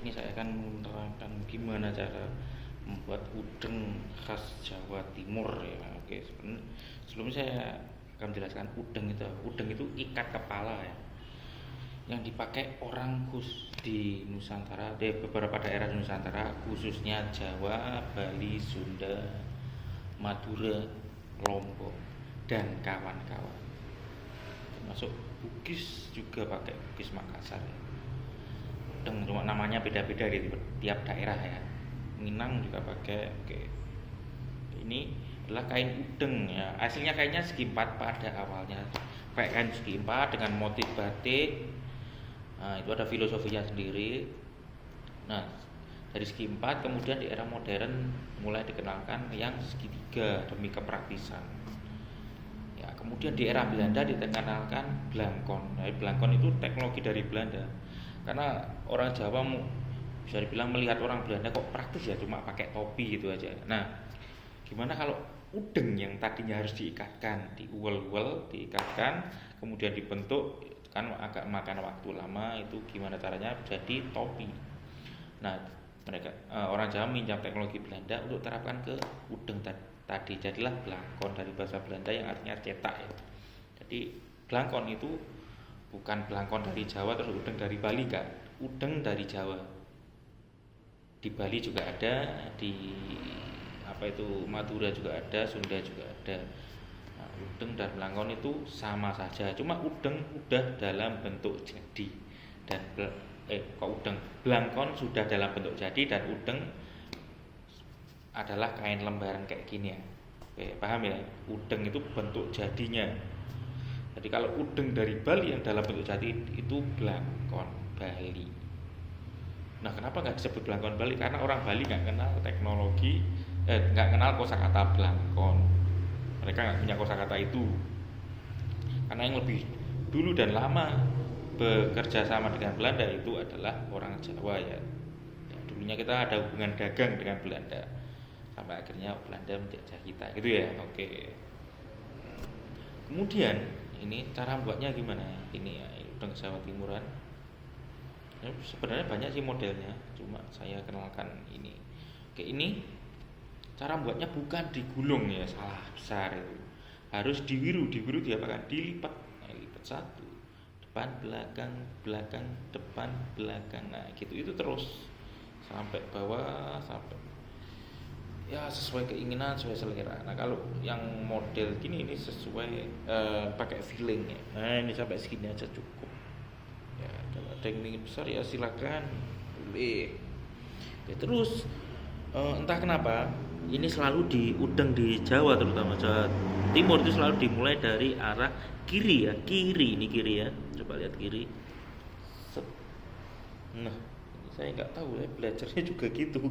ini saya akan menerangkan gimana cara membuat udeng khas Jawa Timur ya. Oke, sebelum saya akan menjelaskan udeng itu ikat kepala ya, yang dipakai orang di Nusantara, di beberapa daerah di Nusantara, khususnya Jawa, Bali, Sunda, Madura, Lombok, dan kawan-kawan. Termasuk Bugis juga pakai Bugis Makassar ya. Udeng cuma namanya beda-beda di tiap daerah ya. Minang juga pakai. Oke. Ini adalah kain udeng ya. Hasilnya kainnya segi empat pada awalnya. Kayak kain segi empat dengan motif batik. Nah, itu ada filosofinya sendiri. Nah, dari segi empat kemudian di era modern mulai dikenalkan yang segitiga demi kepraktisan. Ya, kemudian di era Belanda dikenalkan blangkon. Nah, blangkon itu teknologi dari Belanda. Karena orang Jawa bisa dibilang melihat orang Belanda kok praktis ya, cuma pakai topi gitu aja. Nah, gimana kalau udeng yang tadinya harus diikatkan, diuel-uel, diikatkan, kemudian dibentuk, kan agak makan waktu lama, itu gimana caranya jadi topi. Nah, orang Jawa minjam teknologi Belanda untuk terapkan ke udeng tadi, jadilah blangkon dari bahasa Belanda yang artinya cetak ya. Jadi blangkon itu bukan blangkon dari Jawa terus udeng dari Bali, kan? Udeng dari Jawa. Di Bali juga ada, di Madura juga ada, Sunda juga ada. Nah, udeng dan blangkon itu sama saja, cuma udeng udah dalam bentuk jadi dan blangkon sudah dalam bentuk jadi dan udeng adalah kain lembaran kayak gini ya. Oke, paham ya? Udeng itu bentuk jadinya. Jadi kalau udeng dari Bali yang dalam bentuk jadi itu blangkon Bali. Nah, kenapa nggak disebut blangkon Bali? Karena orang Bali nggak kenal teknologi, nggak kenal kosakata blangkon. Mereka nggak punya kosakata itu. Karena yang lebih dulu dan lama bekerja sama dengan Belanda itu adalah orang Jawa ya. Dulunya kita ada hubungan dagang dengan Belanda sampai akhirnya Belanda menjajah kita, gitu ya. Oke. Kemudian ini cara buatnya gimana? Ini ya, udeng Jawa Timuran. Ya, sebenarnya banyak sih modelnya, cuma saya kenalkan ini. Oke, ini cara buatnya bukan digulung ya, salah besar itu. Harus diwiru diapakan? Dilipat. Nah, lipat satu, depan belakang belakang depan belakang. Nah, gitu itu terus sampai bawah, sampai ya sesuai keinginan, sesuai selera. Nah, kalau yang model gini ini sesuai pakai filling ya. Nah, ini sampai segini aja cukup. Ya, kalau ada yang ingin besar ya silakan, boleh. Ya, terus entah kenapa ini selalu di udeng di Jawa, terutama Jawa Timur itu selalu dimulai dari arah kiri ya, ini kiri ya. Coba lihat kiri. Set. Nah, ini saya nggak tahu ya, belajarnya juga gitu.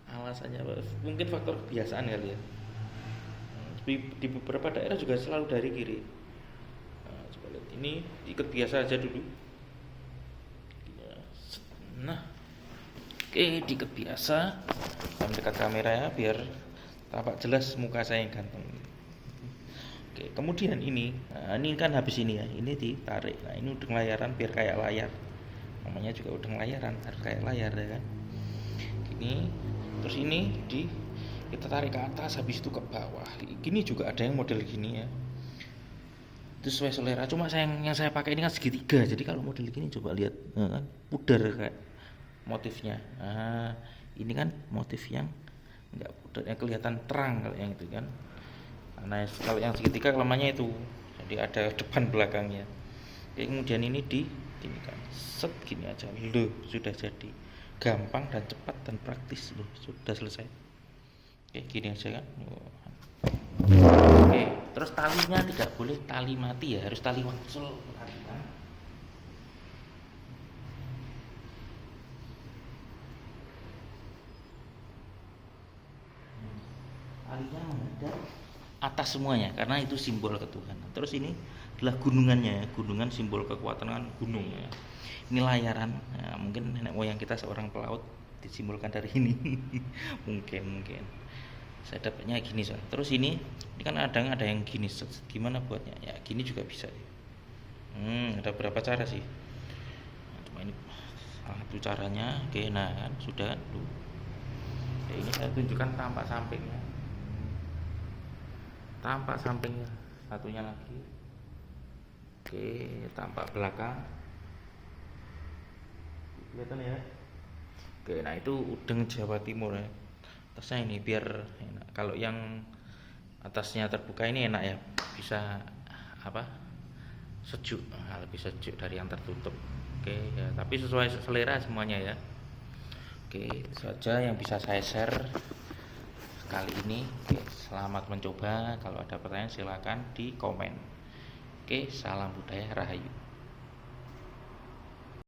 Alasannya mungkin faktor kebiasaan kali ya. Di beberapa daerah juga selalu dari kiri. Nah, coba lihat ini, ikut biasa aja dulu. Nah, oke, diikat biasa. Saya dekat kamera ya biar tampak jelas muka saya yang ganteng. Oke, kemudian ini kan habis ini ya, ini ditarik. Nah, ini udeng layaran biar kayak layar. Namanya juga udeng layaran, harus kayak layar ya kan. Ini terus ini kita tarik ke atas, habis itu ke bawah. Gini juga ada yang model gini ya. Itu sesuai selera. Cuma yang saya pakai ini kan segitiga. Jadi kalau model gini coba lihat, kan pudar kayak motifnya. Nah, ini kan motif yang enggak pudar, yang kelihatan terang kalau yang itu kan. Nah, kalau yang segitiga kelemahannya itu. Jadi ada depan belakangnya. Oke, kemudian ini gini kan. Set gini aja. Loh, sudah jadi. Gampang dan cepat dan praktis loh, sudah selesai. Oke, gini aja kan. Oke, terus talinya tidak boleh tali mati ya, harus tali wangsul. Talinya menghadap atas semuanya karena itu simbol ketuhanan. Terus ini adalah gunungannya, gunungan simbol kekuatan kan, gunung ya. Ini layaran, ya, mungkin nenek moyang kita seorang pelaut disimbolkan dari ini. mungkin saya dapatnya gini soal. Terus ini kan ada yang gini, gimana buatnya ya, gini juga bisa. Ada berapa cara sih, cuma ini Salah satu caranya. Oke, nah kan sudah kan tuh. Oke, ini saya tunjukkan tampak sampingnya. Tampak sampingnya. Satunya lagi. Oke, tampak belakang. Kelihatan ya. Oke, nah itu udeng Jawa Timur ya. Atasnya ini biar enak. Kalau yang atasnya terbuka ini enak ya, bisa apa, sejuk, nah, lebih sejuk dari yang tertutup. Oke ya, tapi sesuai selera semuanya ya. Oke, itu saja yang bisa saya share kali ini. Oke, selamat mencoba. Kalau ada pertanyaan silakan di komen. Oke, salam budaya rahayu.